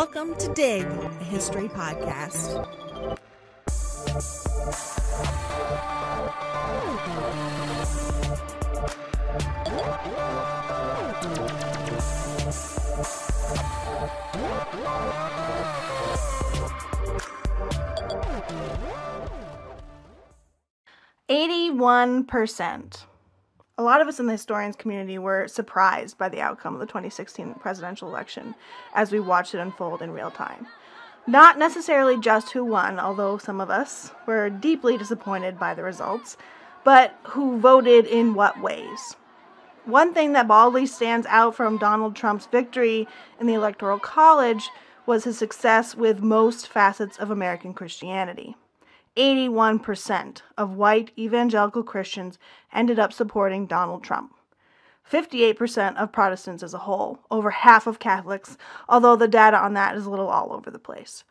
Welcome to Dig, a history podcast. "81%." A lot of us in the historians community were surprised by the outcome of the 2016 presidential election as we watched it unfold in real time. Not necessarily just who won, although some of us were deeply disappointed by the results, but who voted in what ways. One thing that baldly stands out from Donald Trump's victory in the Electoral College was his success with most facets of American Christianity. 81% of white evangelical Christians ended up supporting Donald Trump. 58% of Protestants as a whole, over half of Catholics, although the data on that is a little all over the place.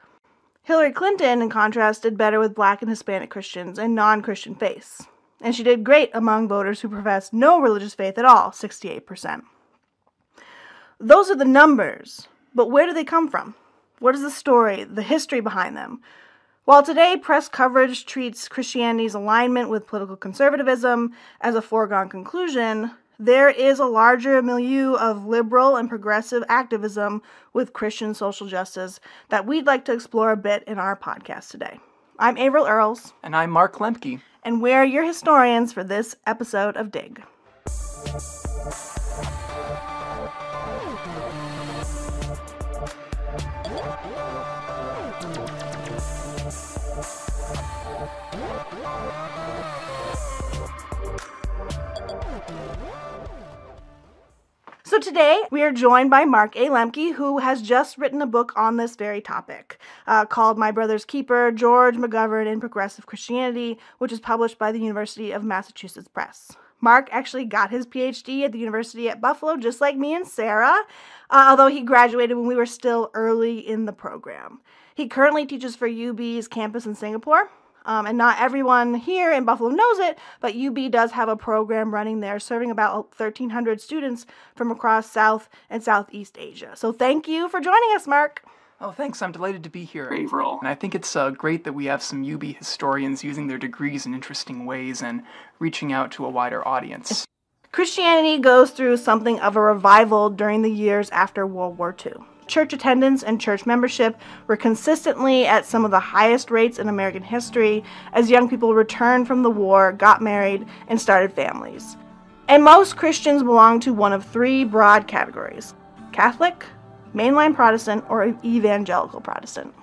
Hillary Clinton, in contrast, did better with Black and Hispanic Christians and non-Christian faiths. And she did great among voters who professed no religious faith at all, 68%. Those are the numbers, but where do they come from? What is the story, the history behind them? While today press coverage treats Christianity's alignment with political conservatism as a foregone conclusion, there is a larger milieu of liberal and progressive activism with Christian social justice that we'd like to explore a bit in our podcast today. I'm Averill Earls. And I'm Mark Lempke. And we're your historians for this episode of Dig. So today, we are joined by Mark A. Lempke, who has just written a book on this very topic, called My Brother's Keeper, George McGovern in Progressive Christianity, which is published by the University of Massachusetts Press. Mark actually got his PhD at the University at Buffalo, just like me and Sarah, although he graduated when we were still early in the program. He currently teaches for UB's campus in Singapore. And not everyone here in Buffalo knows it, but UB does have a program running there serving about 1,300 students from across South and Southeast Asia. So thank you for joining us, Mark. Oh, thanks. I'm delighted to be here, Averill. And I think it's great that we have some UB historians using their degrees in interesting ways and reaching out to a wider audience. Christianity goes through something of a revival during the years after World War II. Church attendance and church membership were consistently at some of the highest rates in American history as young people returned from the war, got married, and started families. And most Christians belong to one of three broad categories: Catholic, mainline Protestant, or evangelical Protestant.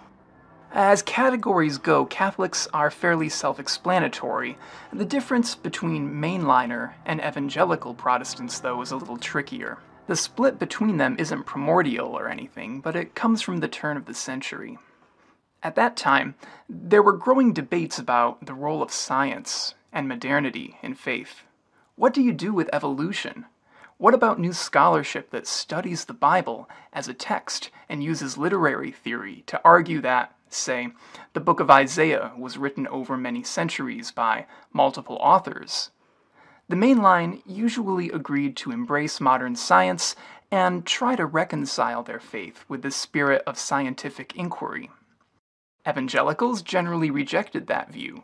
As categories go, Catholics are fairly self-explanatory. The difference between mainliner and evangelical Protestants, though, is a little trickier. The split between them isn't primordial or anything, but it comes from the turn of the century. At that time, there were growing debates about the role of science and modernity in faith. What do you do with evolution? What about new scholarship that studies the Bible as a text and uses literary theory to argue that, say, the book of Isaiah was written over many centuries by multiple authors? The mainline usually agreed to embrace modern science and try to reconcile their faith with the spirit of scientific inquiry. Evangelicals generally rejected that view.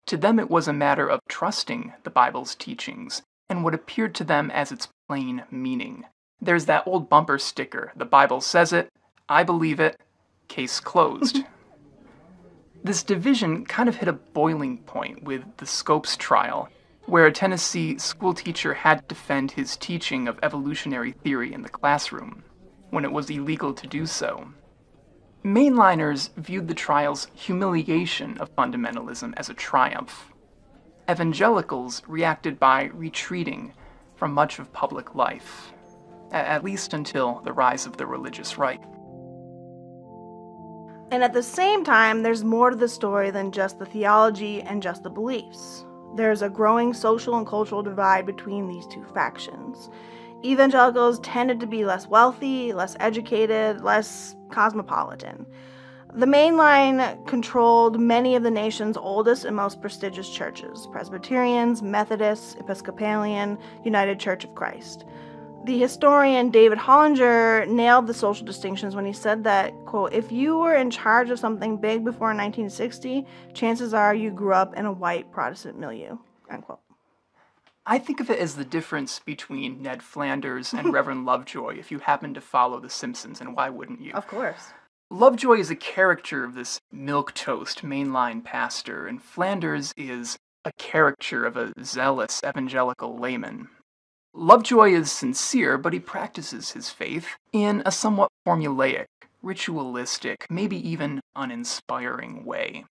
To them it was a matter of trusting the Bible's teachings and what appeared to them as its plain meaning. There's that old bumper sticker, "The Bible says it, I believe it, case closed." This division kind of hit a boiling point with the Scopes trial, where a Tennessee schoolteacher had to defend his teaching of evolutionary theory in the classroom, when it was illegal to do so. Mainliners viewed the trial's humiliation of fundamentalism as a triumph. Evangelicals reacted by retreating from much of public life, at least until the rise of the religious right. And at the same time, there's more to the story than just the theology and just the beliefs. There's a growing social and cultural divide between these two factions. Evangelicals tended to be less wealthy, less educated, less cosmopolitan. The mainline controlled many of the nation's oldest and most prestigious churches: Presbyterians, Methodists, Episcopalian, United Church of Christ. The historian David Hollinger nailed the social distinctions when he said that, quote, if you were in charge of something big before 1960, chances are you grew up in a white Protestant milieu, unquote. I think of it as the difference between Ned Flanders and Reverend Lovejoy, if you happen to follow The Simpsons, and why wouldn't you? Of course. Lovejoy is a character of this milquetoast mainline pastor, and Flanders is a caricature of a zealous evangelical layman. Lovejoy is sincere, but he practices his faith in a somewhat formulaic, ritualistic, maybe even uninspiring way.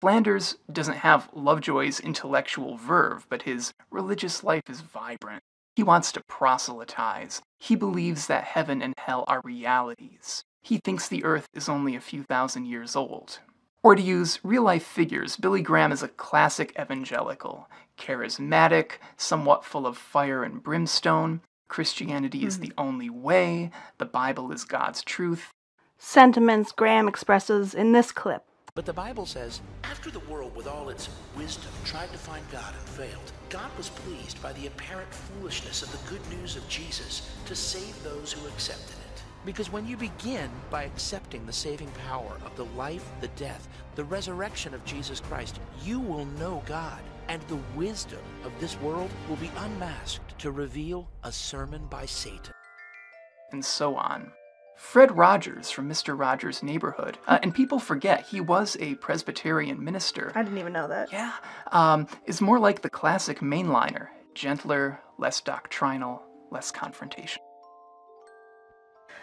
Flanders doesn't have Lovejoy's intellectual verve, but his religious life is vibrant. He wants to proselytize. He believes that heaven and hell are realities. He thinks the earth is only a few thousand years old. Or to use real-life figures, Billy Graham is a classic evangelical, charismatic, somewhat full of fire and brimstone. Christianity is the only way. The Bible is God's truth. Sentiments Graham expresses in this clip. But the Bible says, after the world with all its wisdom tried to find God and failed, God was pleased by the apparent foolishness of the good news of Jesus to save those who accepted it. Because when you begin by accepting the saving power of the life, the death, the resurrection of Jesus Christ, you will know God, and the wisdom of this world will be unmasked to reveal a sermon by Satan. And so on. Fred Rogers from Mr. Rogers' Neighborhood, and people forget he was a Presbyterian minister. I didn't even know that. Yeah, is more like the classic mainliner, gentler, less doctrinal, less confrontational.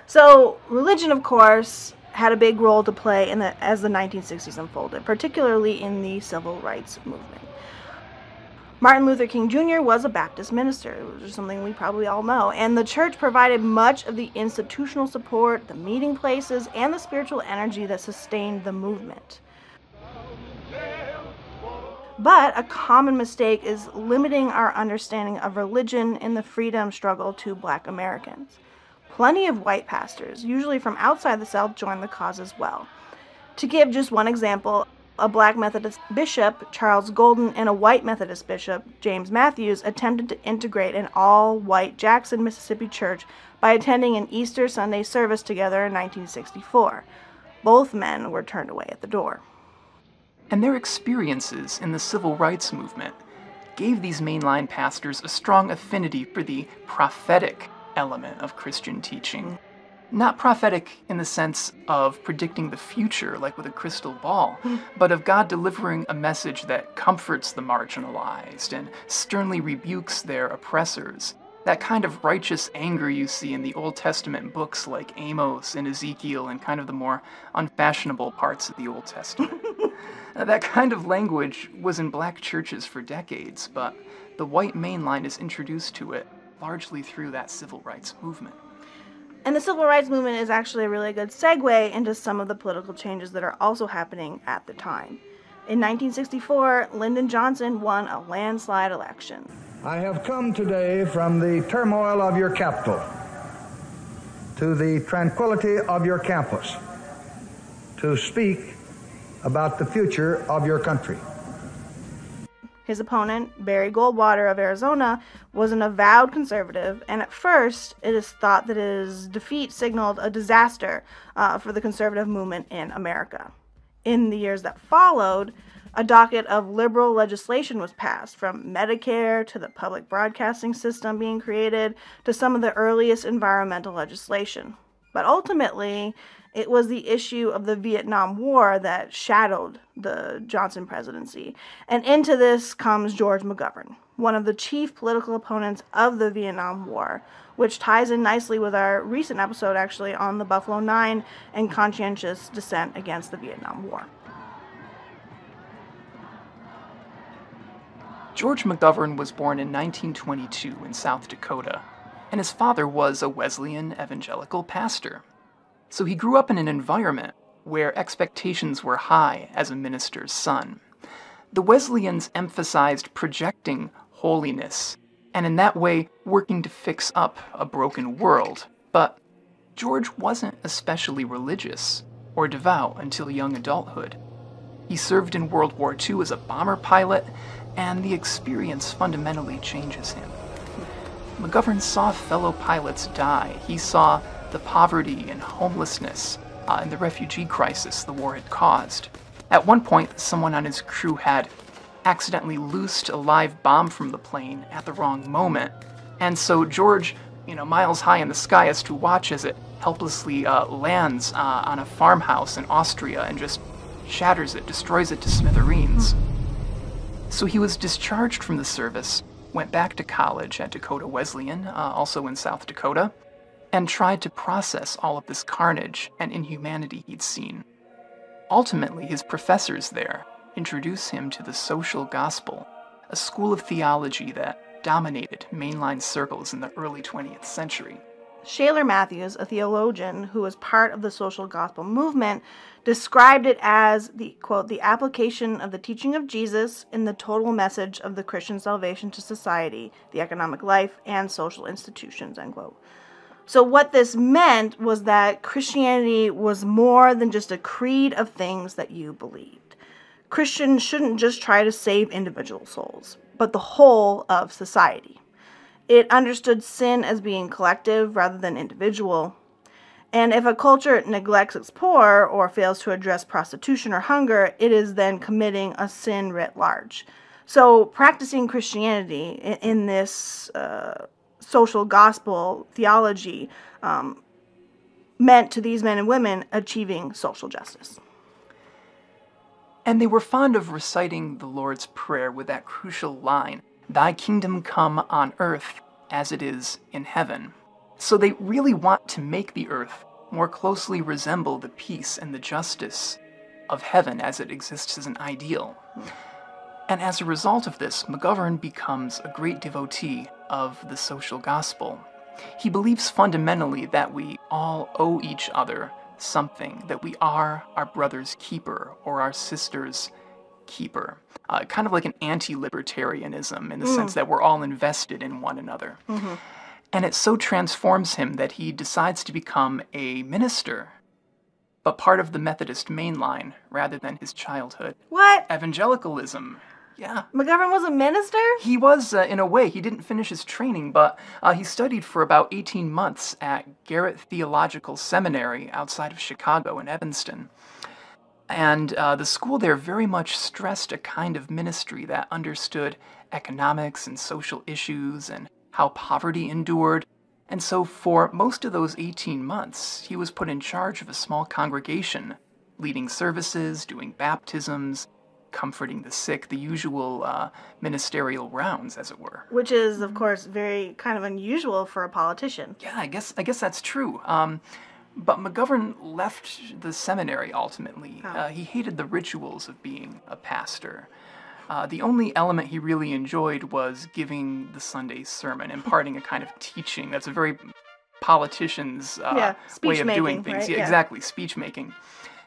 So, religion, of course, had a big role to play as the 1960s unfolded, particularly in the civil rights movement. Martin Luther King Jr. was a Baptist minister, which is something we probably all know, and the church provided much of the institutional support, the meeting places, and the spiritual energy that sustained the movement. But a common mistake is limiting our understanding of religion in the freedom struggle to Black Americans. Plenty of white pastors, usually from outside the South, joined the cause as well. To give just one example, a Black Methodist bishop, Charles Golden, and a white Methodist bishop, James Matthews, attempted to integrate an all-white Jackson, Mississippi church by attending an Easter Sunday service together in 1964. Both men were turned away at the door. And their experiences in the civil rights movement gave these mainline pastors a strong affinity for the prophetic element of Christian teaching. Not prophetic in the sense of predicting the future, like with a crystal ball, but of God delivering a message that comforts the marginalized and sternly rebukes their oppressors. That kind of righteous anger you see in the Old Testament books like Amos and Ezekiel and kind of the more unfashionable parts of the Old Testament. That kind of language was in Black churches for decades, but the white mainline is introduced to it largely through that civil rights movement. And the civil rights movement is actually a really good segue into some of the political changes that are also happening at the time. In 1964, Lyndon Johnson won a landslide election. I have come today from the turmoil of your capital to the tranquility of your campus to speak about the future of your country. His opponent, Barry Goldwater of Arizona, was an avowed conservative, and at first it is thought that his defeat signaled a disaster for the conservative movement in America. In the years that followed, a docket of liberal legislation was passed, from Medicare to the public broadcasting system being created to some of the earliest environmental legislation. But ultimately, it was the issue of the Vietnam War that shadowed the Johnson presidency. And into this comes George McGovern, one of the chief political opponents of the Vietnam War, which ties in nicely with our recent episode, actually, on the Buffalo Nine and conscientious dissent against the Vietnam War. George McGovern was born in 1922 in South Dakota, and his father was a Wesleyan evangelical pastor. So he grew up in an environment where expectations were high as a minister's son. The Wesleyans emphasized projecting holiness, and in that way working to fix up a broken world. But George wasn't especially religious or devout until young adulthood. He served in World War II as a bomber pilot, and the experience fundamentally changes him. McGovern saw fellow pilots die. He saw the poverty and homelessness and the refugee crisis the war had caused. At one point, someone on his crew had accidentally loosed a live bomb from the plane at the wrong moment. And so George, miles high in the sky, has to watch as it helplessly lands on a farmhouse in Austria and just shatters it, destroys it to smithereens. So he was discharged from the service, went back to college at Dakota Wesleyan, also in South Dakota, and tried to process all of this carnage and inhumanity he'd seen. Ultimately, his professors there introduce him to the social gospel, a school of theology that dominated mainline circles in the early 20th century. Shaler Matthews, a theologian who was part of the social gospel movement, described it as the, quote, the application of the teaching of Jesus in the total message of the Christian salvation to society, the economic life, and social institutions, end quote. So what this meant was that Christianity was more than just a creed of things that you believed. Christians shouldn't just try to save individual souls, but the whole of society. It understood sin as being collective rather than individual. And if a culture neglects its poor or fails to address prostitution or hunger, it is then committing a sin writ large. So practicing Christianity in this social gospel theology meant to these men and women achieving social justice. And they were fond of reciting the Lord's Prayer with that crucial line, "Thy kingdom come on earth as it is in heaven." So they really want to make the earth more closely resemble the peace and the justice of heaven as it exists as an ideal. And as a result of this, McGovern becomes a great devotee of the social gospel. He believes fundamentally that we all owe each other something, that we are our brother's keeper or our sister's keeper. Kind of like an anti-libertarianism in the sense that we're all invested in one another. Mm-hmm. And it so transforms him that he decides to become a minister, but part of the Methodist mainline rather than his childhood. What? Evangelicalism. Yeah. McGovern was a minister? He was, in a way. He didn't finish his training, but he studied for about 18 months at Garrett Theological Seminary outside of Chicago in Evanston. And the school there very much stressed a kind of ministry that understood economics and social issues and how poverty endured. And so for most of those 18 months, he was put in charge of a small congregation, leading services, doing baptisms, comforting the sick, the usual ministerial rounds, as it were. Which is, of course, very kind of unusual for a politician. Yeah, I guess that's true. But McGovern left the seminary ultimately. Oh. He hated the rituals of being a pastor. The only element he really enjoyed was giving the Sunday sermon, imparting a kind of teaching. That's a very politician's way of doing things. Right? Yeah, exactly, speech making.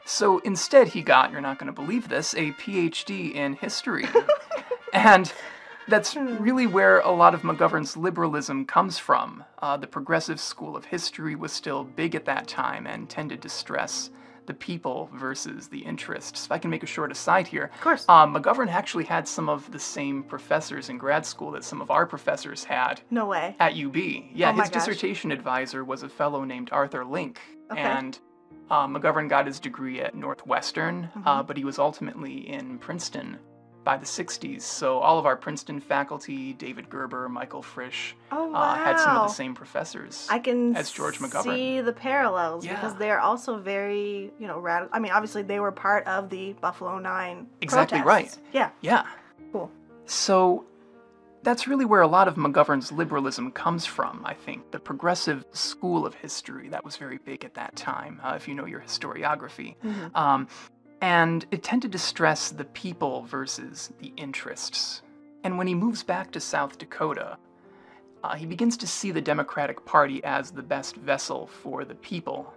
So instead he got, you're not going to believe this, a PhD in history. And that's really where a lot of McGovern's liberalism comes from. The progressive school of history was still big at that time and tended to stress the people versus the interests. If I can make a short aside here. Of course. McGovern actually had some of the same professors in grad school that some of our professors had. No way. At UB. Yeah, Oh my his gosh. dissertation advisor was a fellow named Arthur Link. Okay. And McGovern got his degree at Northwestern, but he was ultimately in Princeton by the 60s. So all of our Princeton faculty, David Gerber, Michael Frisch, had some of the same professors as George McGovern. See the parallels because Yeah. they're also very, radical. I mean, obviously they were part of the Buffalo 9 Exactly protests. right. Yeah. Yeah. Cool. So that's really where a lot of McGovern's liberalism comes from, I think. The progressive school of history that was very big at that time, if you know your historiography. And it tended to stress the people versus the interests. And when he moves back to South Dakota, he begins to see the Democratic Party as the best vessel for the people.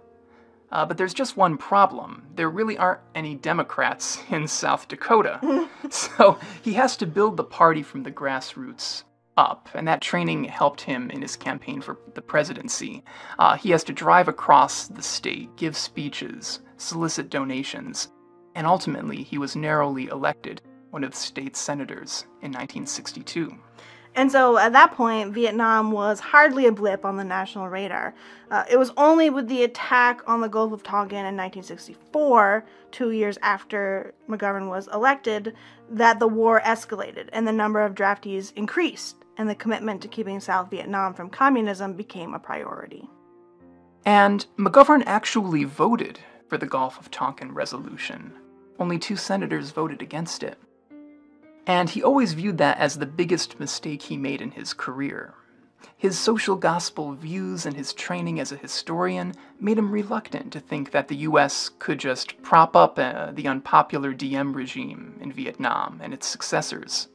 But there's just one problem. There really aren't any Democrats in South Dakota. So he has to build the party from the grassroots up, and that training helped him in his campaign for the presidency. He has to drive across the state, give speeches, solicit donations, and ultimately he was narrowly elected one of the state's senators in 1962. And so at that point, Vietnam was hardly a blip on the national radar. It was only with the attack on the Gulf of Tonkin in 1964, 2 years after McGovern was elected, that the war escalated and the number of draftees increased, and the commitment to keeping South Vietnam from communism became a priority. And McGovern actually voted for the Gulf of Tonkin resolution. Only 2 senators voted against it. And he always viewed that as the biggest mistake he made in his career. His social gospel views and his training as a historian made him reluctant to think that the U.S. could just prop up the unpopular Diem regime in Vietnam and its successors.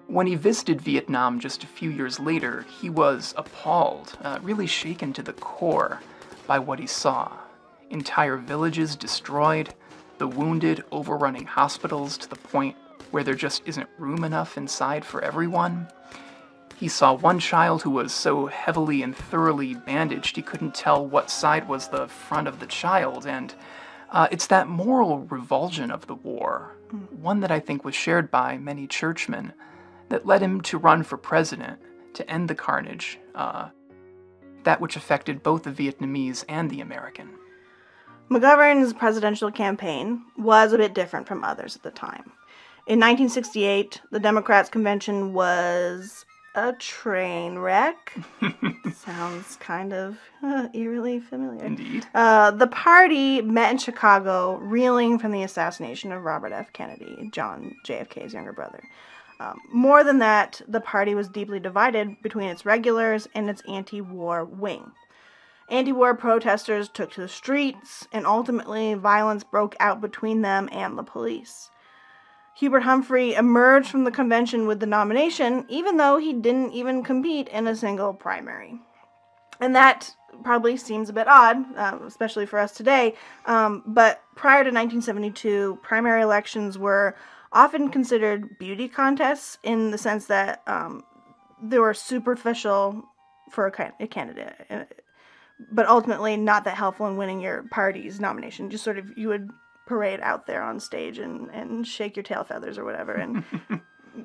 When he visited Vietnam just a few years later, he was appalled, really shaken to the core by what he saw. Entire villages destroyed, the wounded overrunning hospitals to the point where there just isn't room enough inside for everyone. He saw one child who was so heavily and thoroughly bandaged he couldn't tell what side was the front of the child, and it's that moral revulsion of the war, one that I think was shared by many churchmen, that led him to run for president to end the carnage, that which affected both the Vietnamese and the American. McGovern's presidential campaign was a bit different from others at the time. In 1968, the Democrats' convention was a train wreck. Sounds kind of eerily familiar. Indeed. The party met in Chicago, reeling from the assassination of Robert F. Kennedy, John JFK's younger brother. More than that, the party was deeply divided between its regulars and its anti-war wing. Anti-war protesters took to the streets, and ultimately violence broke out between them and the police. Hubert Humphrey emerged from the convention with the nomination, even though he didn't even compete in a single primary. And that probably seems a bit odd, especially for us today, but prior to 1972, primary elections were often considered beauty contests in the sense that they were superficial for a candidate, but ultimately not that helpful in winning your party's nomination. Just sort of, you would parade out there on stage and shake your tail feathers or whatever and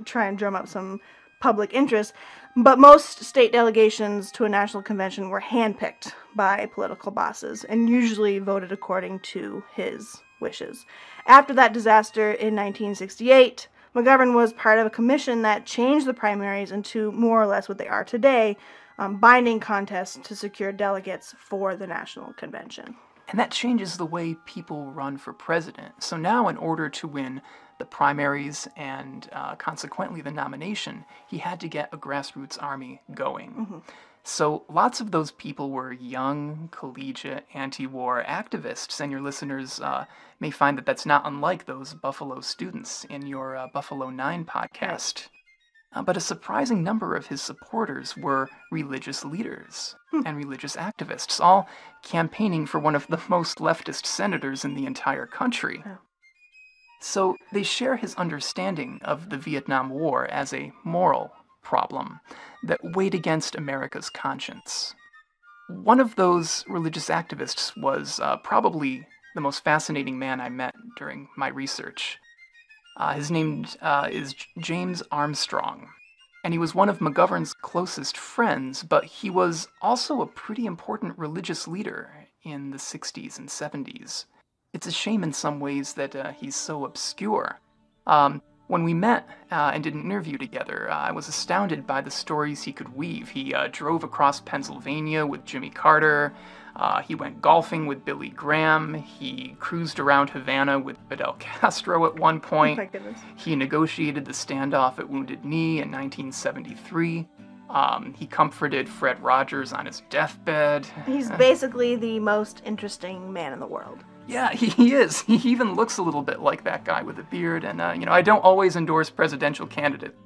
try and drum up some public interest. But most state delegations to a national convention were handpicked by political bosses and usually voted according to his wishes. After that disaster in 1968, McGovern was part of a commission that changed the primaries into more or less what they are today, binding contests to secure delegates for the national convention. And that changes the way people run for president. So now, in order to win the primaries and consequently the nomination, he had to get a grassroots army going. Mm-hmm. So lots of those people were young, collegiate, anti-war activists, and your listeners may find that that's not unlike those Buffalo students in your Buffalo 9 podcast. Right. But a surprising number of his supporters were religious leaders and religious activists, all campaigning for one of the most leftist senators in the entire country. Oh. So they share his understanding of the Vietnam War as a moral problem that weighed against America's conscience. One of those religious activists was probably the most fascinating man I met during my research. His name is James Armstrong, and he was one of McGovern's closest friends, but he was also a pretty important religious leader in the 60s and 70s. It's a shame in some ways that he's so obscure. When we met and did an interview together, I was astounded by the stories he could weave. He drove across Pennsylvania with Jimmy Carter. He went golfing with Billy Graham. He cruised around Havana with Fidel Castro at one point. Oh my goodness. He negotiated the standoff at Wounded Knee in 1973. He comforted Fred Rogers on his deathbed. He's basically the most interesting man in the world. Yeah, he is. He even looks a little bit like that guy with a beard, and, I don't always endorse presidential candidates.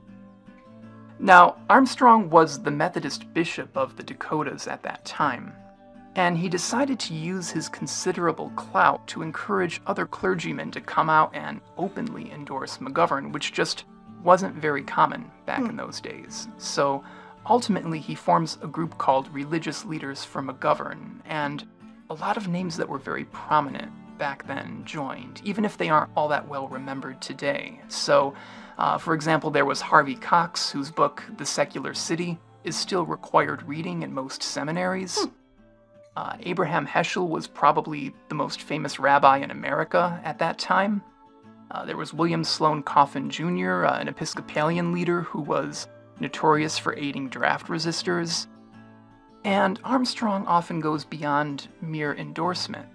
Now, Armstrong was the Methodist bishop of the Dakotas at that time, and he decided to use his considerable clout to encourage other clergymen to come out and openly endorse McGovern, which just wasn't very common back in those days. So, ultimately, he forms a group called Religious Leaders for McGovern, and a lot of names that were very prominent back then joined, even if they aren't all that well remembered today. So, for example, there was Harvey Cox, whose book, The Secular City, is still required reading in most seminaries. Abraham Heschel was probably the most famous rabbi in America at that time. There was William Sloane Coffin Jr., an Episcopalian leader who was notorious for aiding draft resistors. And Armstrong often goes beyond mere endorsement.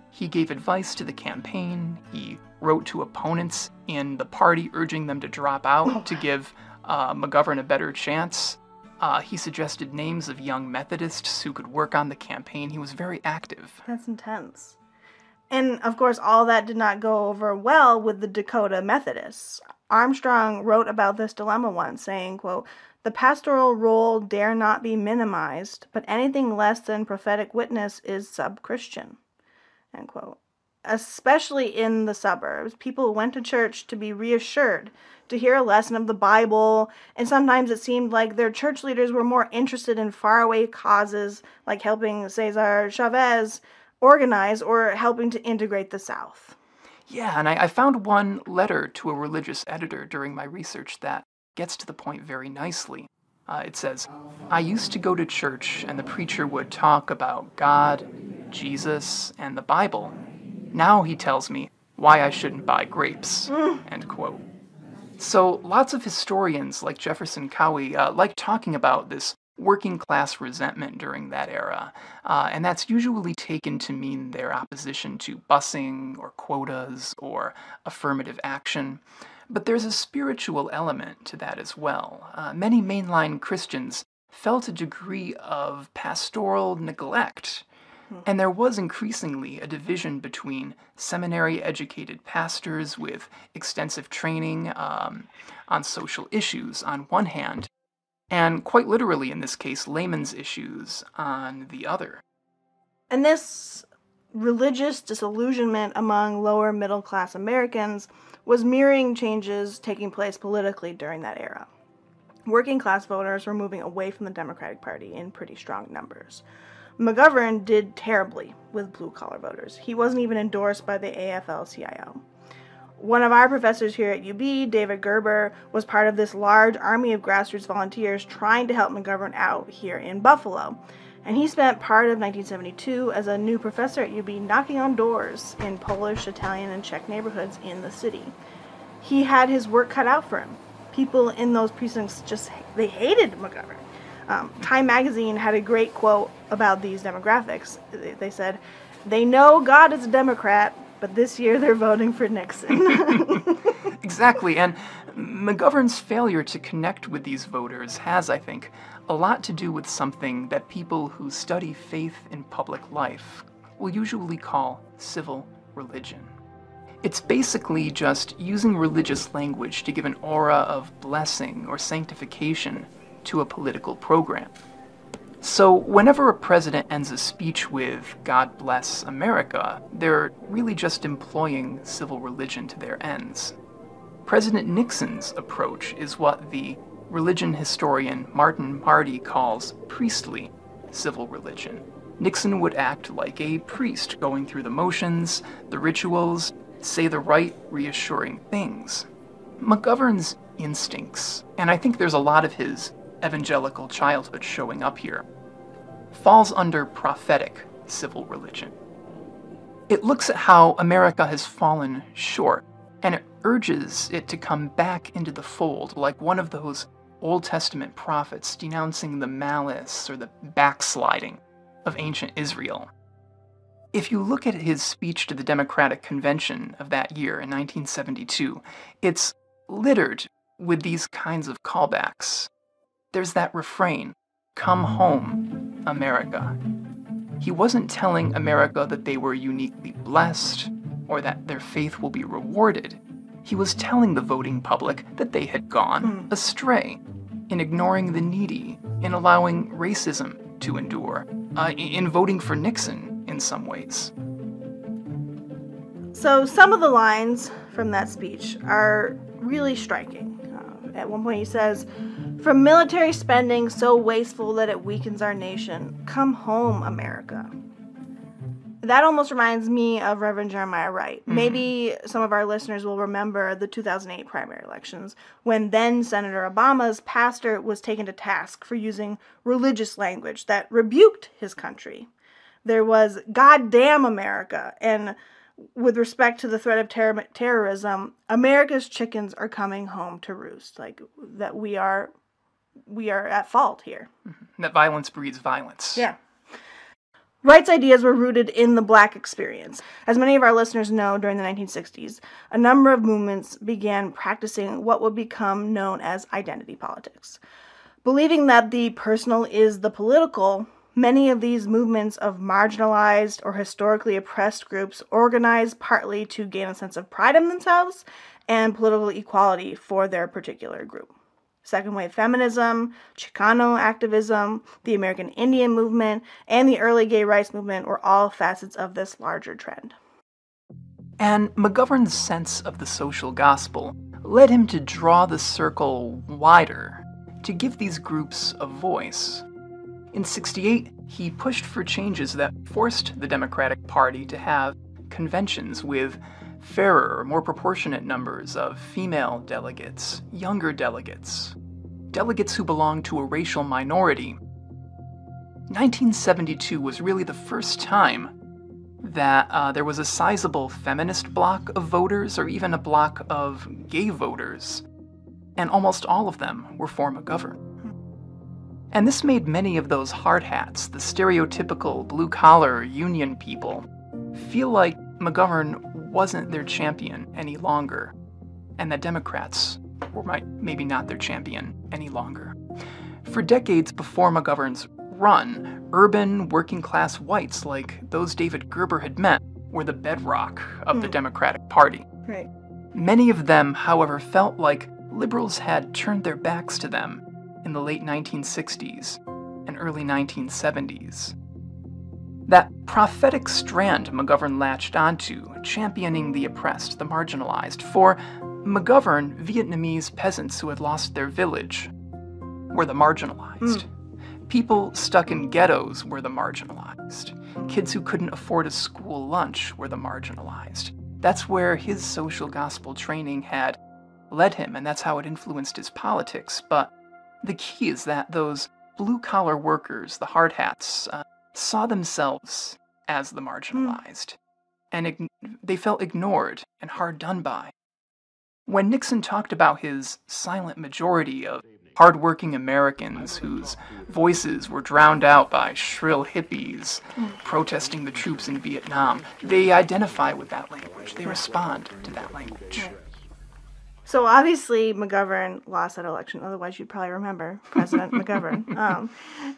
He gave advice to the campaign, he wrote to opponents in the party urging them to drop out to give McGovern a better chance. He suggested names of young Methodists who could work on the campaign. He was very active. That's intense. And, of course, all that did not go over well with the Dakota Methodists. Armstrong wrote about this dilemma once, saying, quote, "The pastoral role dare not be minimized, but anything less than prophetic witness is sub-Christian," end quote. Especially in the suburbs, people went to church to be reassured, to hear a lesson of the Bible, and sometimes it seemed like their church leaders were more interested in faraway causes like helping Cesar Chavez organize or helping to integrate the South. Yeah, and I found one letter to a religious editor during my research that gets to the point very nicely. It says, "I used to go to church and the preacher would talk about God, Jesus, and the Bible. Now he tells me why I shouldn't buy grapes," end quote. So lots of historians like Jefferson Cowie like talking about this working class resentment during that era, and that's usually taken to mean their opposition to busing or quotas or affirmative action. But there's a spiritual element to that as well. Many mainline Christians felt a degree of pastoral neglect, and there was increasingly a division between seminary-educated pastors with extensive training on social issues on one hand, and quite literally in this case, layman's issues on the other. And this religious disillusionment among lower middle-class Americans was mirroring changes taking place politically during that era. Working-class voters were moving away from the Democratic Party in pretty strong numbers. McGovern did terribly with blue-collar voters. He wasn't even endorsed by the AFL-CIO. One of our professors here at UB, David Gerber, was part of this large army of grassroots volunteers trying to help McGovern out here in Buffalo. And he spent part of 1972 as a new professor at UB knocking on doors in Polish, Italian, and Czech neighborhoods in the city. He had his work cut out for him. People in those precincts they hated McGovern. Time magazine had a great quote about these demographics. They said, "They know God is a Democrat, but this year they're voting for Nixon." Exactly, and McGovern's failure to connect with these voters has, I think, a lot to do with something that people who study faith in public life will usually call civil religion. It's basically just using religious language to give an aura of blessing or sanctification to a political program. So whenever a president ends a speech with "God bless America," they're really just employing civil religion to their ends. President Nixon's approach is what the religion historian Martin Marty calls priestly civil religion. Nixon would act like a priest, going through the motions, the rituals, say the right, reassuring things. McGovern's instincts, and I think there's a lot of his evangelical childhood showing up here, falls under prophetic civil religion. It looks at how America has fallen short, and it urges it to come back into the fold like one of those Old Testament prophets denouncing the malice or the backsliding of ancient Israel. If you look at his speech to the Democratic Convention of that year in 1972, it's littered with these kinds of callbacks. There's that refrain, "Come home, America." He wasn't telling America that they were uniquely blessed or that their faith will be rewarded. He was telling the voting public that they had gone astray in ignoring the needy, in allowing racism to endure, in voting for Nixon in some ways. So some of the lines from that speech are really striking. At one point he says, "From military spending so wasteful that it weakens our nation, come home, America." That almost reminds me of Reverend Jeremiah Wright. Maybe some of our listeners will remember the 2008 primary elections, when then Senator Obama's pastor was taken to task for using religious language that rebuked his country. There was "God damn America," and with respect to the threat of terrorism, America's chickens are coming home to roost. Like, that we are at fault here. That violence breeds violence. Yeah. Wright's ideas were rooted in the Black experience. As many of our listeners know, during the 1960s, a number of movements began practicing what would become known as identity politics. Believing that the personal is the political, many of these movements of marginalized or historically oppressed groups organized partly to gain a sense of pride in themselves and political equality for their particular group. Second wave feminism, Chicano activism, the American Indian movement, and the early gay rights movement were all facets of this larger trend. And McGovern's sense of the social gospel led him to draw the circle wider, to give these groups a voice. In '68, he pushed for changes that forced the Democratic Party to have conventions with fairer, more proportionate numbers of female delegates, younger delegates, delegates who belonged to a racial minority. 1972 was really the first time that there was a sizable feminist bloc of voters, or even a bloc of gay voters, and almost all of them were for McGovern. And this made many of those hard hats, the stereotypical blue-collar union people, feel like McGovern wasn't their champion any longer, and that Democrats were maybe not their champion any longer. For decades before McGovern's run, urban, working-class whites like those David Gerber had met were the bedrock of the Democratic Party. Right. Many of them, however, felt like liberals had turned their backs to them in the late 1960s and early 1970s. That prophetic strand McGovern latched onto, championing the oppressed, the marginalized. For McGovern, Vietnamese peasants who had lost their village were the marginalized. People stuck in ghettos were the marginalized. Kids who couldn't afford a school lunch were the marginalized. That's where his social gospel training had led him, and that's how it influenced his politics. But the key is that those blue-collar workers, the hard hats, saw themselves as the marginalized, and they felt ignored and hard done by. When Nixon talked about his silent majority of hardworking Americans whose voices were drowned out by shrill hippies protesting the troops in Vietnam, they identify with that language. They respond to that language. So obviously McGovern lost that election, otherwise you'd probably remember President McGovern.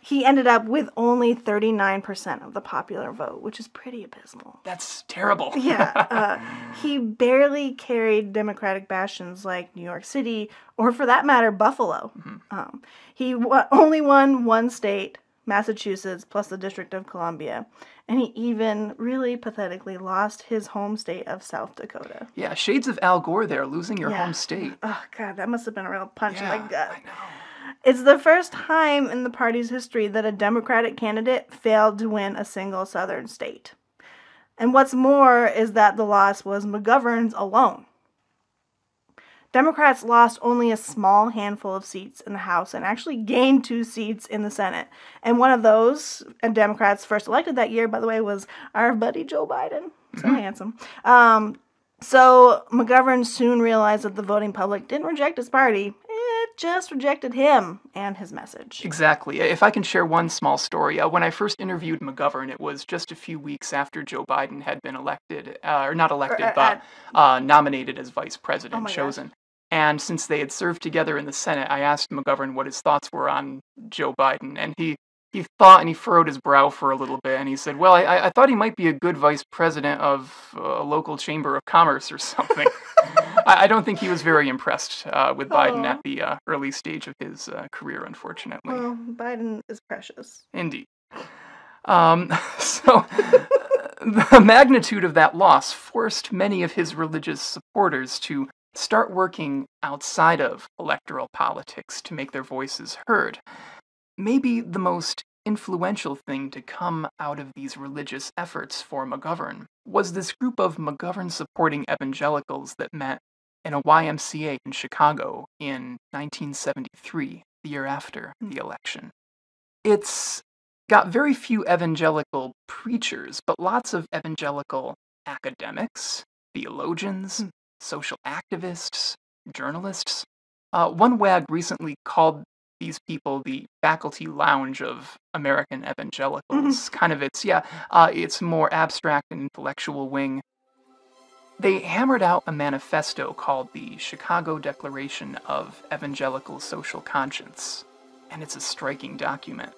He ended up with only 39% of the popular vote, which is pretty abysmal. That's terrible. Yeah. He barely carried Democratic bastions like New York City, or for that matter, Buffalo. He only won one state, Massachusetts, plus the District of Columbia. And he even really pathetically lost his home state of South Dakota. Yeah, shades of Al Gore there, losing your home state. Oh, God, that must have been a real punch in the gut. I know. It's the first time in the party's history that a Democratic candidate failed to win a single Southern state. And what's more is that the loss was McGovern's alone. Democrats lost only a small handful of seats in the House and actually gained 2 seats in the Senate. And one of those Democrats first elected that year, by the way, was our buddy Joe Biden. So handsome. So McGovern soon realized that the voting public didn't reject his party. It just rejected him and his message. Exactly. If I can share one small story, when I first interviewed McGovern, it was just a few weeks after Joe Biden had been elected, or not elected, but nominated as vice president, chosen. And since they had served together in the Senate, I asked McGovern what his thoughts were on Joe Biden, and he thought, and he furrowed his brow for a little bit, and he said, well, I thought he might be a good vice president of a local chamber of commerce or something. I don't think he was very impressed with Biden at the early stage of his career, unfortunately. Well, Biden is precious. Indeed. So the magnitude of that loss forced many of his religious supporters to start working outside of electoral politics to make their voices heard. Maybe the most influential thing to come out of these religious efforts for McGovern was this group of McGovern-supporting evangelicals that met in a YMCA in Chicago in 1973, the year after the election. It's got very few evangelical preachers, but lots of evangelical academics, theologians, social activists, journalists. One wag recently called these people the faculty lounge of American evangelicals. Kind of its more abstract and intellectual wing. They hammered out a manifesto called the Chicago Declaration of Evangelical Social Conscience, and it's a striking document.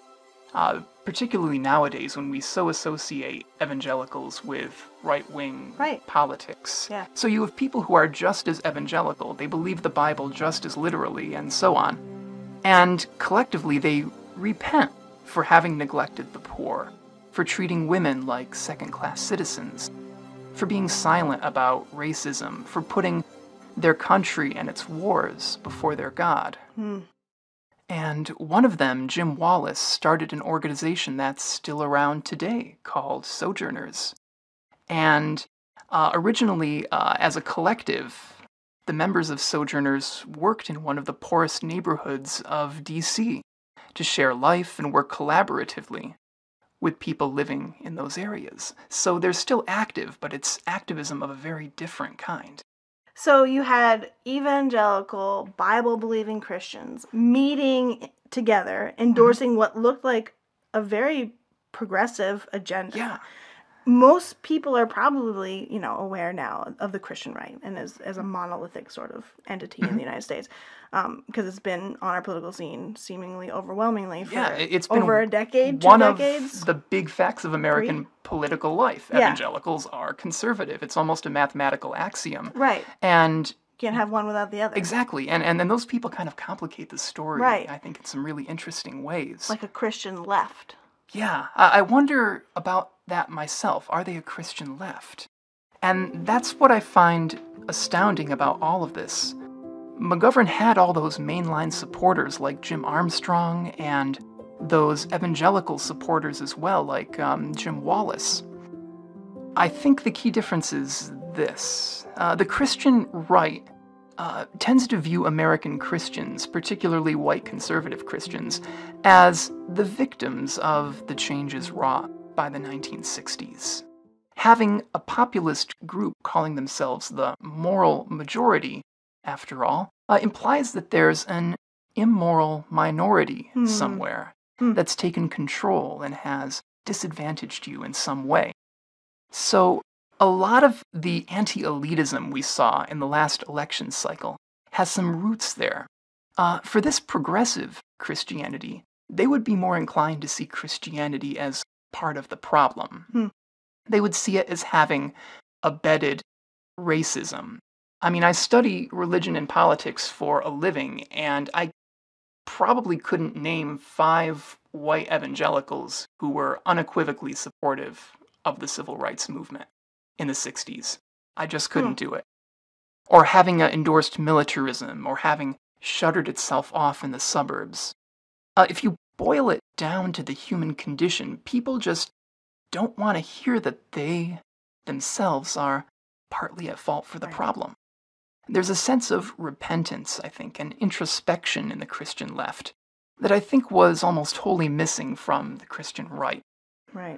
Particularly nowadays when we so associate evangelicals with right-wing politics. Yeah. So you have people who are just as evangelical, they believe the Bible just as literally, and so on. And collectively they repent for having neglected the poor, for treating women like second-class citizens, for being silent about racism, for putting their country and its wars before their God. And one of them, Jim Wallace, started an organization that's still around today called Sojourners. And originally, as a collective, the members of Sojourners worked in one of the poorest neighborhoods of D.C. to share life and work collaboratively with people living in those areas. So they're still active, but it's activism of a very different kind. So you had evangelical, Bible-believing Christians meeting together, endorsing what looked like a very progressive agenda. Yeah. Most people are probably, aware now of the Christian right and as a monolithic sort of entity in the United States, because it's been on our political scene seemingly overwhelmingly for it's been over a decade, one 2 decades. Of the big facts of American political life. Evangelicals are conservative. It's almost a mathematical axiom. Right. And can't have one without the other. Exactly. And then those people kind of complicate the story, I think, in some really interesting ways. Like a Christian left. Yeah, I wonder about that myself. Are they a Christian left? And that's what I find astounding about all of this. McGovern had all those mainline supporters like Jim Armstrong and those evangelical supporters as well, like Jim Wallace. I think the key difference is this. The Christian right tends to view American Christians, particularly white conservative Christians, as the victims of the changes wrought by the 1960s. Having a populist group calling themselves the moral majority, after all, implies that there's an immoral minority somewhere that's taken control and has disadvantaged you in some way. So, a lot of the anti-elitism we saw in the last election cycle has some roots there. For this progressive Christianity, they would be more inclined to see Christianity as part of the problem. They would see it as having abetted racism. I mean, I study religion and politics for a living, and I probably couldn't name 5 white evangelicals who were unequivocally supportive of the civil rights movement in the 60s. I just couldn't do it. Or having endorsed militarism, or having shuttered itself off in the suburbs. If you boil it down to the human condition, people just don't want to hear that they themselves are partly at fault for the problem. There's a sense of repentance, I think, and introspection in the Christian left that I think was almost wholly missing from the Christian right. Right.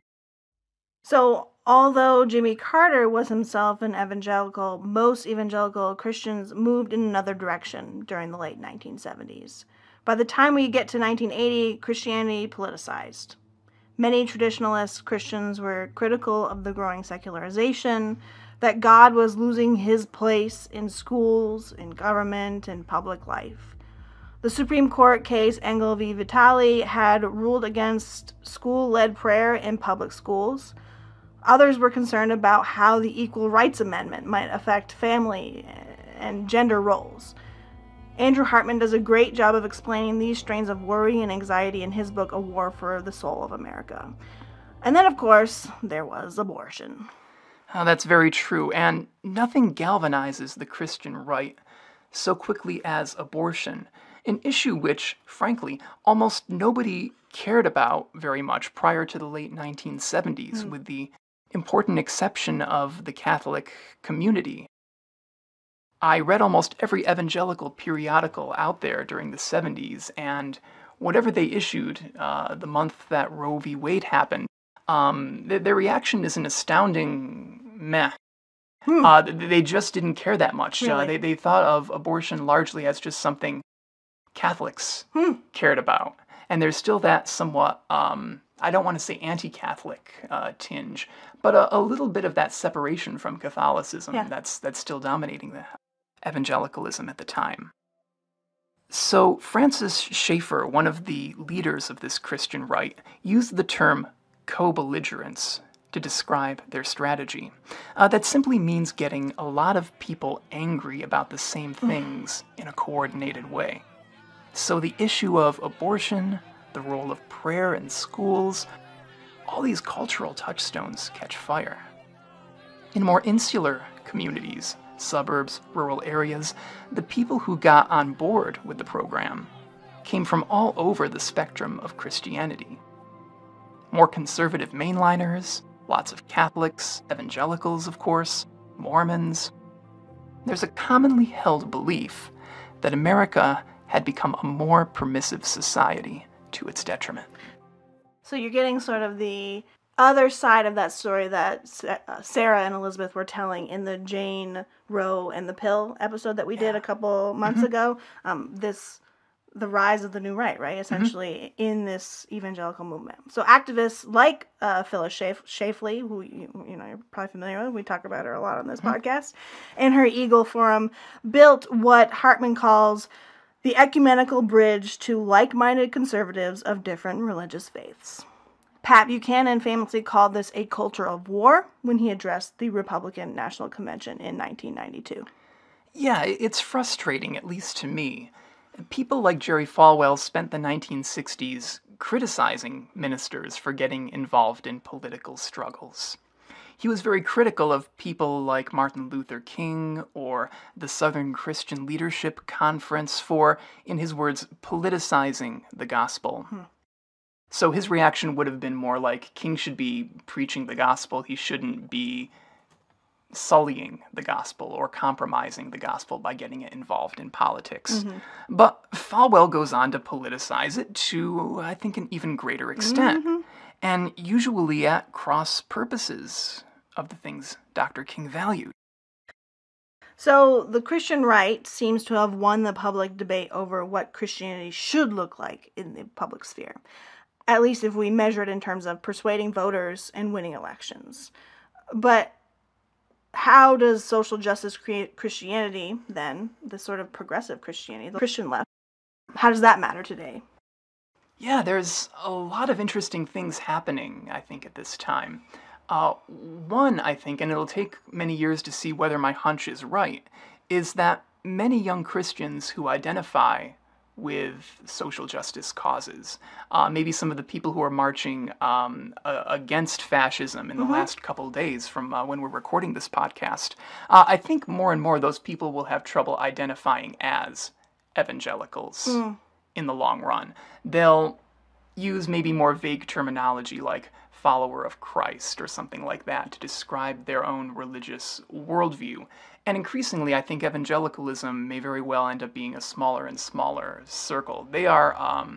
So, although Jimmy Carter was himself an evangelical, most evangelical Christians moved in another direction during the late 1970s. By the time we get to 1980, Christianity politicized. Many traditionalist Christians were critical of the growing secularization, that God was losing his place in schools, in government, and public life. The Supreme Court case Engel v. Vitale had ruled against school-led prayer in public schools. Others were concerned about how the Equal Rights Amendment might affect family and gender roles. Andrew Hartman does a great job of explaining these strains of worry and anxiety in his book, A War for the Soul of America. And then, of course, there was abortion. Oh, that's very true, and nothing galvanizes the Christian right so quickly as abortion. an issue which, frankly, almost nobody cared about very much prior to the late 1970s, with the important exception of the Catholic community. I read almost every evangelical periodical out there during the 70s, and whatever they issued the month that Roe v. Wade happened, their reaction is an astounding meh. They just didn't care that much. Really? They thought of abortion largely as just something Catholics cared about. And there's still that somewhat, I don't want to say anti-Catholic tinge, but a little bit of that separation from Catholicism that's still dominating the evangelicalism at the time. So Francis Schaeffer, one of the leaders of this Christian right, used the term co-belligerence to describe their strategy. That simply means getting a lot of people angry about the same things in a coordinated way. So the issue of abortion, the role of prayer in schools, all these cultural touchstones catch fire. In more insular communities, suburbs, rural areas, the people who got on board with the program came from all over the spectrum of Christianity. More conservative mainliners, lots of Catholics, evangelicals, of course, Mormons. There's a commonly held belief that America had become a more permissive society to its detriment. So you're getting sort of the other side of that story that Sarah and Elizabeth were telling in the Jane, Roe, and the Pill episode that we did a couple months ago. The rise of the new right, essentially, in this evangelical movement. So activists like Phyllis Schlafly, who you're probably familiar with, we talk about her a lot on this podcast, and her Eagle Forum, built what Hartman calls the ecumenical bridge to like-minded conservatives of different religious faiths. Pat Buchanan famously called this a culture of war when he addressed the Republican National Convention in 1992. Yeah, it's frustrating, at least to me. People like Jerry Falwell spent the 1960s criticizing ministers for getting involved in political struggles. He was very critical of people like Martin Luther King or the Southern Christian Leadership Conference for, in his words, politicizing the gospel. So his reaction would have been more like, King should be preaching the gospel, he shouldn't be sullying the gospel or compromising the gospel by getting it involved in politics. But Falwell goes on to politicize it to, I think, an even greater extent, and usually at cross purposes of the things Dr. King valued. So the Christian right seems to have won the public debate over what Christianity should look like in the public sphere, at least if we measure it in terms of persuading voters and winning elections. But how does social justice Christianity, then, the sort of progressive Christianity, the Christian left, how does that matter today? Yeah, there's a lot of interesting things happening, I think, at this time. One, I think, and it'll take many years to see whether my hunch is right, is that many young Christians who identify with social justice causes, maybe some of the people who are marching against fascism in the last couple days from when we're recording this podcast, I think more and more those people will have trouble identifying as evangelicals in the long run. They'll use maybe more vague terminology like follower of Christ or something like that to describe their own religious worldview. And increasingly, I think evangelicalism may very well end up being a smaller and smaller circle. They are,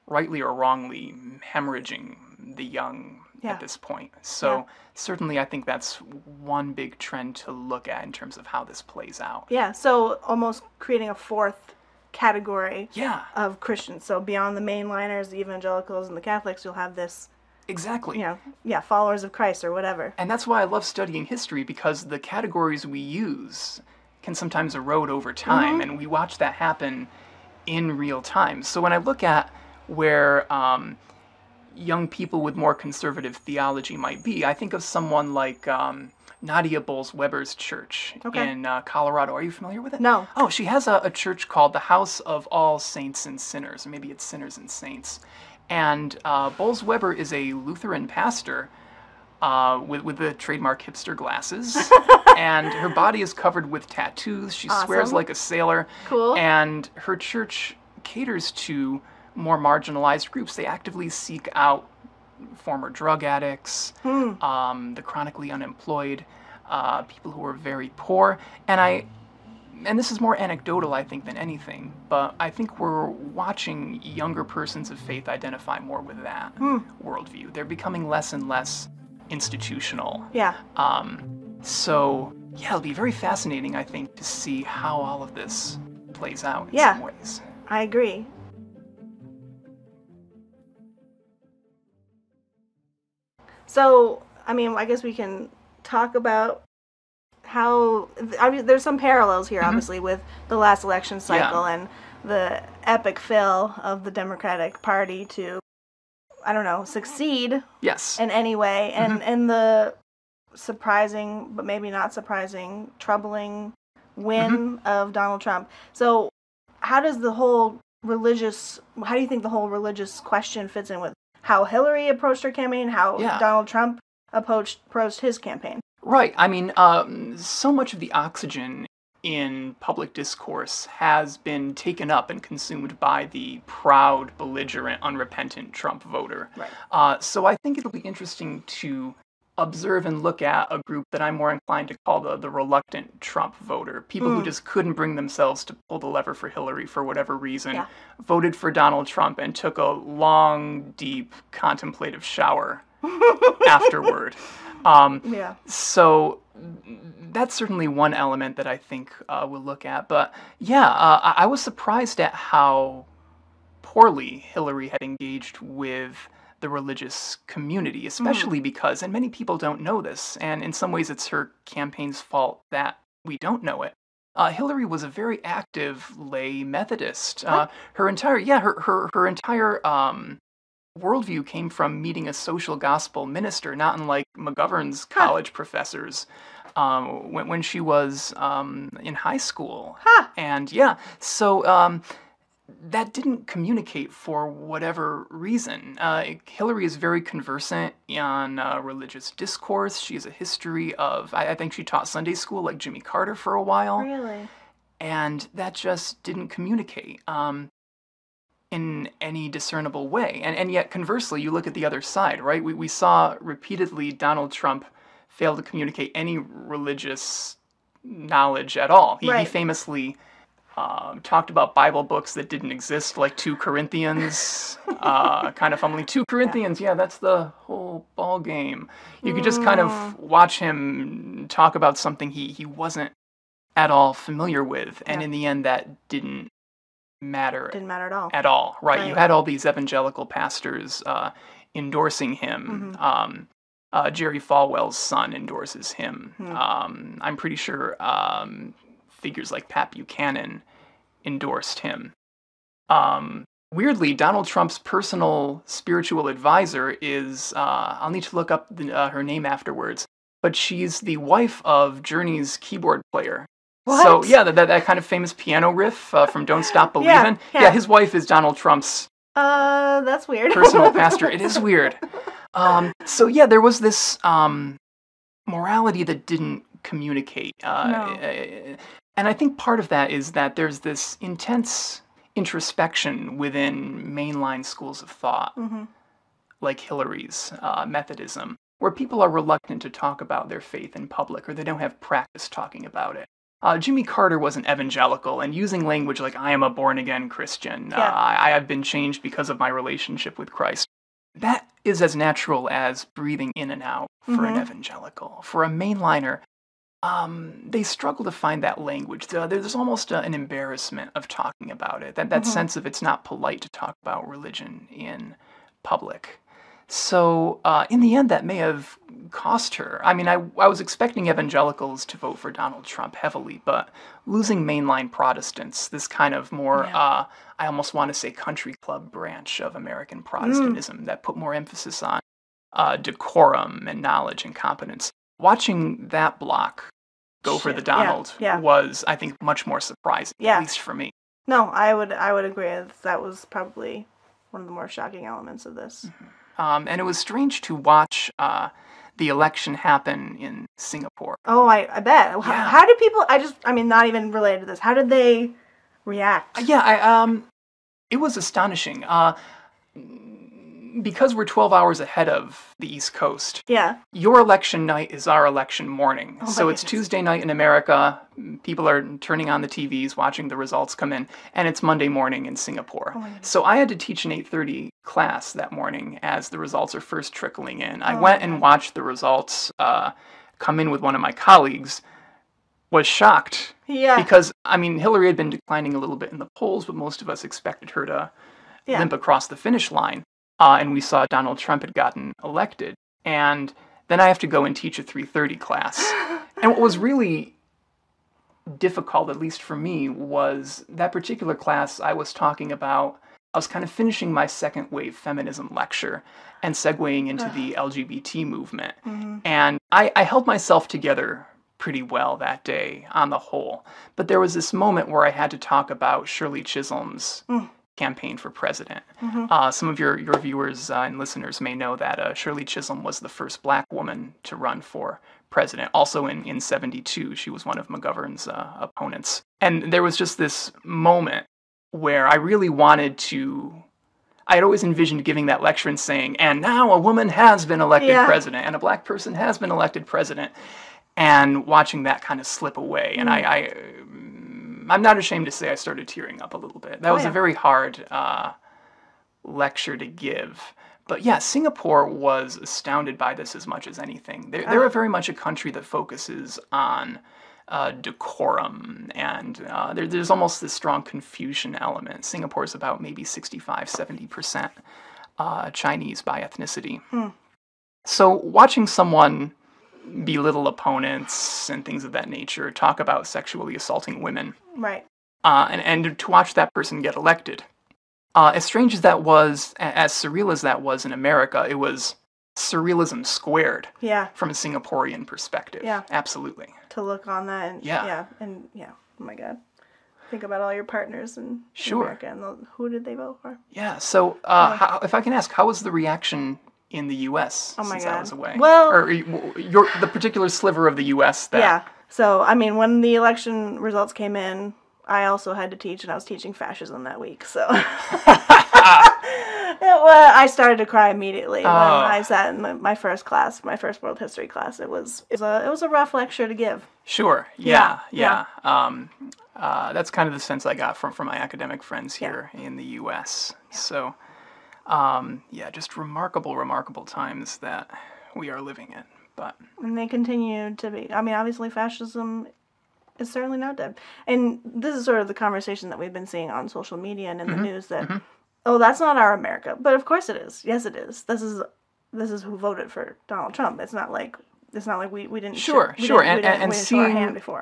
rightly or wrongly, hemorrhaging the young at this point. So certainly I think that's one big trend to look at in terms of how this plays out. Yeah, so almost creating a fourth category of Christians. So beyond the mainliners, the evangelicals, and the Catholics, you'll have this Exactly. Followers of Christ or whatever. And that's why I love studying history, because the categories we use can sometimes erode over time, and we watch that happen in real time. So when I look at where young people with more conservative theology might be, I think of someone like Nadia Bowles-Weber's church in Colorado. Are you familiar with it? No. Oh, she has a church called the House of All Saints and Sinners, or maybe it's Sinners and Saints. And Bowles-Weber is a Lutheran pastor with the trademark hipster glasses, and her body is covered with tattoos. She swears like a sailor. Cool. And her church caters to more marginalized groups. They actively seek out former drug addicts, the chronically unemployed, people who are very poor. And this is more anecdotal, I think, than anything, but I think we're watching younger persons of faith identify more with that worldview. They're becoming less and less institutional. Yeah. So, yeah, it'll be very fascinating, I think, to see how all of this plays out in some ways. I agree. So, I mean, I guess we can talk about how there's some parallels here, obviously, with the last election cycle and the epic fail of the Democratic Party to, I don't know, succeed in any way, and the surprising, but maybe not surprising, troubling win of Donald Trump. So how do you think the whole religious question fits in with how Hillary approached her campaign, how Donald Trump approached his campaign? Right. I mean, so much of the oxygen in public discourse has been taken up and consumed by the proud, belligerent, unrepentant Trump voter. Right. So I think it'll be interesting to observe and look at a group that I'm more inclined to call the reluctant Trump voter. People who just couldn't bring themselves to pull the lever for Hillary for whatever reason, voted for Donald Trump and took a long, deep, contemplative shower afterward. So that's certainly one element that I think we'll look at. But I was surprised at how poorly Hillary had engaged with the religious community, especially because, and many people don't know this, and in some ways it's her campaign's fault that we don't know it. Hillary was a very active lay Methodist. Her entire worldview came from meeting a social gospel minister, not unlike McGovern's college professors, when she was in high school. And so that didn't communicate for whatever reason. Hillary is very conversant on religious discourse. She has a history of, I think she taught Sunday school like Jimmy Carter for a while. Really? And that just didn't communicate in any discernible way. And yet, conversely, you look at the other side, right? We saw repeatedly Donald Trump fail to communicate any religious knowledge at all. He famously talked about Bible books that didn't exist, like 2 Corinthians, kind of fumbling. 2 Corinthians, that's the whole ball game. You could just kind of watch him talk about something he wasn't at all familiar with, and in the end that didn't matter at all. Right? You had all these evangelical pastors endorsing him. Jerry Falwell's son endorses him. I'm pretty sure figures like Pat Buchanan endorsed him. Weirdly, Donald Trump's personal spiritual advisor is, I'll need to look up her name afterwards, but she's the wife of Journey's keyboard player. What? So, that kind of famous piano riff from Don't Stop Believin'. His wife is Donald Trump's that's weird. personal pastor. It is weird. There was this morality that didn't communicate. And I think part of that is that there's this intense introspection within mainline schools of thought, like Hillary's Methodism, where people are reluctant to talk about their faith in public, or they don't have practice talking about it. Jimmy Carter was an evangelical, and using language like, I am a born-again Christian, I have been changed because of my relationship with Christ. That is as natural as breathing in and out for an evangelical. For a mainliner, they struggle to find that language. There's almost an embarrassment of talking about it, that sense of it's not polite to talk about religion in public. So in the end, that may have cost her. I mean, I was expecting evangelicals to vote for Donald Trump heavily, but losing mainline Protestants, this kind of more, I almost want to say country club branch of American Protestantism that put more emphasis on decorum and knowledge and competence. Watching that block go for the Donald was, I think, much more surprising, at least for me. No, I would agree. That was probably one of the more shocking elements of this. And it was strange to watch the election happen in Singapore. Oh, I bet. Yeah. How did people, not even related to this, how did they react? It was astonishing. Because we're 12 hours ahead of the East Coast, your election night is our election morning. So it's Tuesday night in America. People are turning on the TVs, watching the results come in, and it's Monday morning in Singapore. So I had to teach an 8:30 class that morning as the results are first trickling in. I went and watched the results come in with one of my colleagues, was shocked. Because, Hillary had been declining a little bit in the polls, but most of us expected her to limp across the finish line. And we saw Donald Trump had gotten elected. And then I have to go and teach a 3:30 class. And what was really difficult, at least for me, was that particular class I was talking about. I was kind of finishing my second wave feminism lecture and segueing into the LGBT movement. And I held myself together pretty well that day on the whole. But there was this moment where I had to talk about Shirley Chisholm's campaign for president. Some of your viewers and listeners may know that Shirley Chisholm was the first black woman to run for president. Also in 72, she was one of McGovern's opponents. And there was just this moment where I really wanted to... I had always envisioned giving that lecture and saying, and now a woman has been elected president, and a black person has been elected president, and watching that kind of slip away. And I'm not ashamed to say I started tearing up a little bit. That was a very hard lecture to give. But yeah, Singapore was astounded by this as much as anything. They're very much a country that focuses on decorum, and there's almost this strong Confucian element. Singapore is about maybe 65-70% Chinese by ethnicity. So watching someone belittle opponents and things of that nature, talk about sexually assaulting women, and to watch that person get elected, as strange as that was, as surreal as that was in America, it was surrealism squared from a Singaporean perspective. Absolutely. To look on that and oh my God, think about all your partners in America and who did they vote for? So if I can ask, how was the reaction in the U.S. since I was away? Well, or the particular sliver of the U.S. that... So, when the election results came in, I also had to teach, and I was teaching fascism that week, so... I started to cry immediately when I sat in my first class, my first world history class. It was a rough lecture to give. Sure. That's kind of the sense I got from my academic friends here in the U.S. So, just remarkable times that we are living in. And they continue to be. Obviously, fascism is certainly not dead. And this is sort of the conversation that we've been seeing on social media and in the news that. Oh, that's not our America. But of course it is. Yes, it is. This is who voted for Donald Trump. It's not like we didn't. Sure.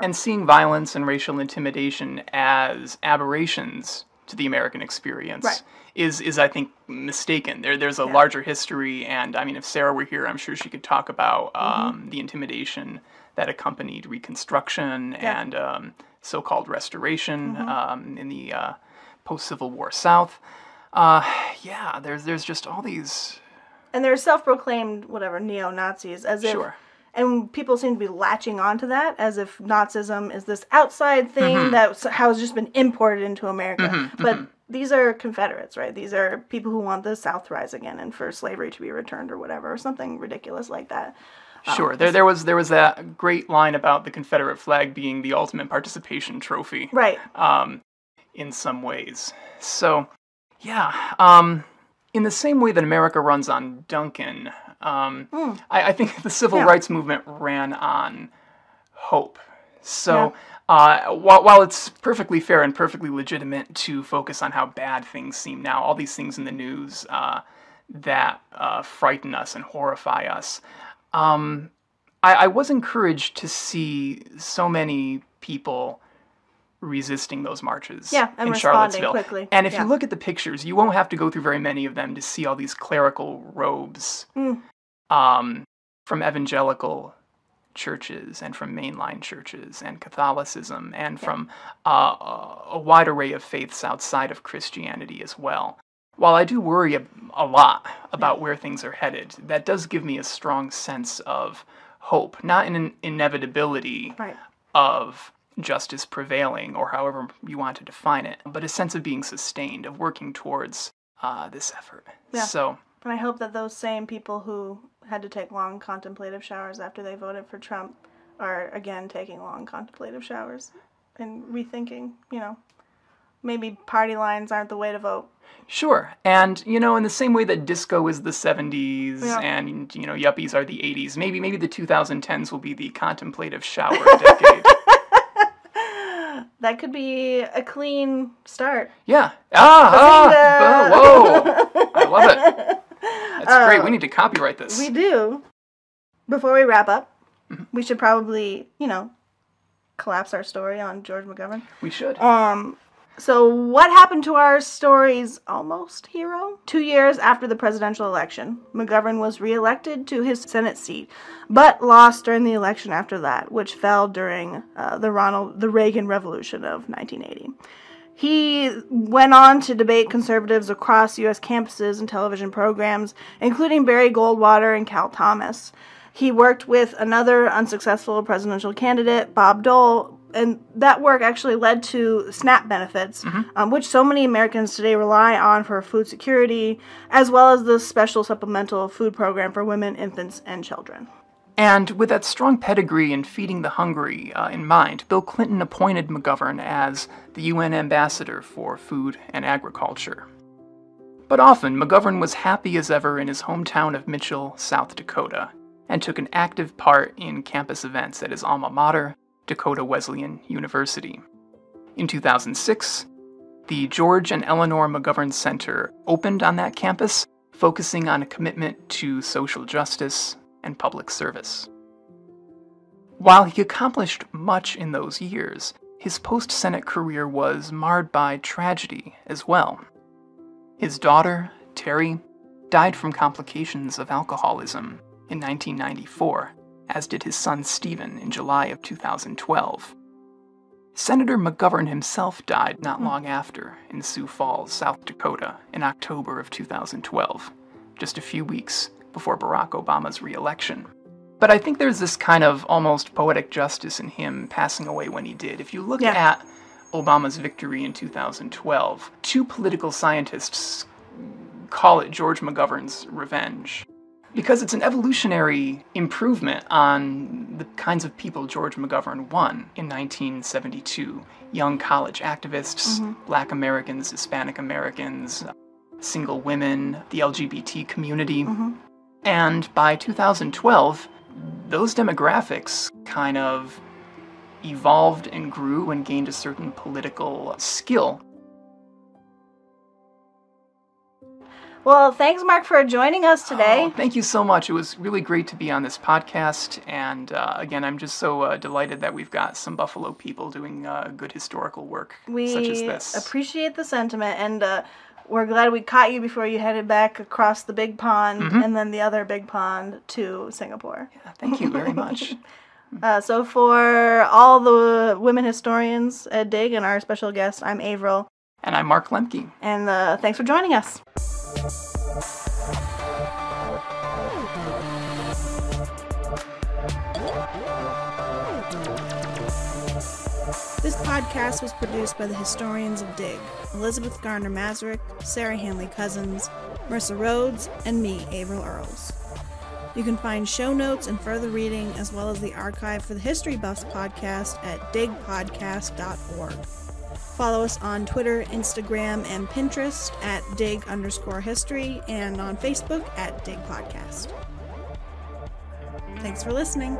And seeing violence and racial intimidation as aberrations to the American experience is I think mistaken. There's a larger history, and if Sarah were here, I'm sure she could talk about the intimidation that accompanied Reconstruction and so-called Restoration in the post-Civil War South. There's just all these... And they're self-proclaimed, neo-Nazis, as if... And people seem to be latching onto that, as if Nazism is this outside thing that has just been imported into America. But these are Confederates, right? These are people who want the South to rise again and for slavery to be returned or whatever, or something ridiculous like that. Sure. There was that great line about the Confederate flag being the ultimate participation trophy. Right. In some ways. So... in the same way that America runs on Duncan, I think the civil rights movement ran on hope. So while it's perfectly fair and perfectly legitimate to focus on how bad things seem now, all these things in the news that frighten us and horrify us, I was encouraged to see so many people resisting those marches and in Charlottesville. Quickly. And if you look at the pictures, you won't have to go through very many of them to see all these clerical robes from evangelical churches and from mainline churches and Catholicism and from a wide array of faiths outside of Christianity as well. While I do worry a lot about where things are headed, that does give me a strong sense of hope, not in an inevitability of justice prevailing, or however you want to define it, but a sense of being sustained, of working towards this effort. Yeah. So, and I hope that those same people who had to take long contemplative showers after they voted for Trump are again taking long contemplative showers and rethinking, maybe party lines aren't the way to vote. Sure. And, in the same way that disco is the 70s and, yuppies are the 80s, maybe the 2010s will be the contemplative shower decade. That could be a clean start. Yeah. Whoa. I love it. That's great. We need to copyright this. We do. Before we wrap up, we should probably, collapse our story on George McGovern. We should. So what happened to our story's almost hero? 2 years after the presidential election, McGovern was reelected to his Senate seat, but lost during the election after that, which fell during the Reagan Revolution of 1980. He went on to debate conservatives across U.S. campuses and television programs, including Barry Goldwater and Cal Thomas. He worked with another unsuccessful presidential candidate, Bob Dole, and that work actually led to SNAP benefits, which so many Americans today rely on for food security, as well as the special supplemental food program for women, infants, and children. And with that strong pedigree in feeding the hungry in mind, Bill Clinton appointed McGovern as the UN ambassador for food and agriculture. But often, McGovern was happy as ever in his hometown of Mitchell, South Dakota, and took an active part in campus events at his alma mater, Dakota Wesleyan University. In 2006, the George and Eleanor McGovern Center opened on that campus, focusing on a commitment to social justice and public service. While he accomplished much in those years, his post-Senate career was marred by tragedy as well. His daughter, Terry, died from complications of alcoholism in 1994, as did his son Stephen in July of 2012. Senator McGovern himself died not long after in Sioux Falls, South Dakota, in October of 2012, just a few weeks before Barack Obama's re-election. But I think there's this kind of almost poetic justice in him passing away when he did. If you look at Obama's victory in 2012, two political scientists call it George McGovern's revenge, because it's an evolutionary improvement on the kinds of people George McGovern won in 1972. Young college activists, Black Americans, Hispanic Americans, single women, the LGBT community. And by 2012, those demographics kind of evolved and grew and gained a certain political skill. Well, thanks, Mark, for joining us today. Oh, thank you so much. It was really great to be on this podcast. And again, I'm just so delighted that we've got some Buffalo people doing good historical work such as this. We appreciate the sentiment, and we're glad we caught you before you headed back across the big pond and then the other big pond to Singapore. Yeah, thank you very much. So for all the women historians at DIG and our special guest, I'm Averill. And I'm Mark Lempke. And thanks for joining us. This podcast was produced by the historians of DIG, Elizabeth Gardner-Mazurek, Sarah Hanley-Cousins, Mercer Rhodes, and me, Averill Earls. You can find show notes and further reading, as well as the archive for the History Buffs podcast at digpodcast.org. Follow us on Twitter, Instagram, and Pinterest at dig_history, and on Facebook at Dig Podcast. Thanks for listening.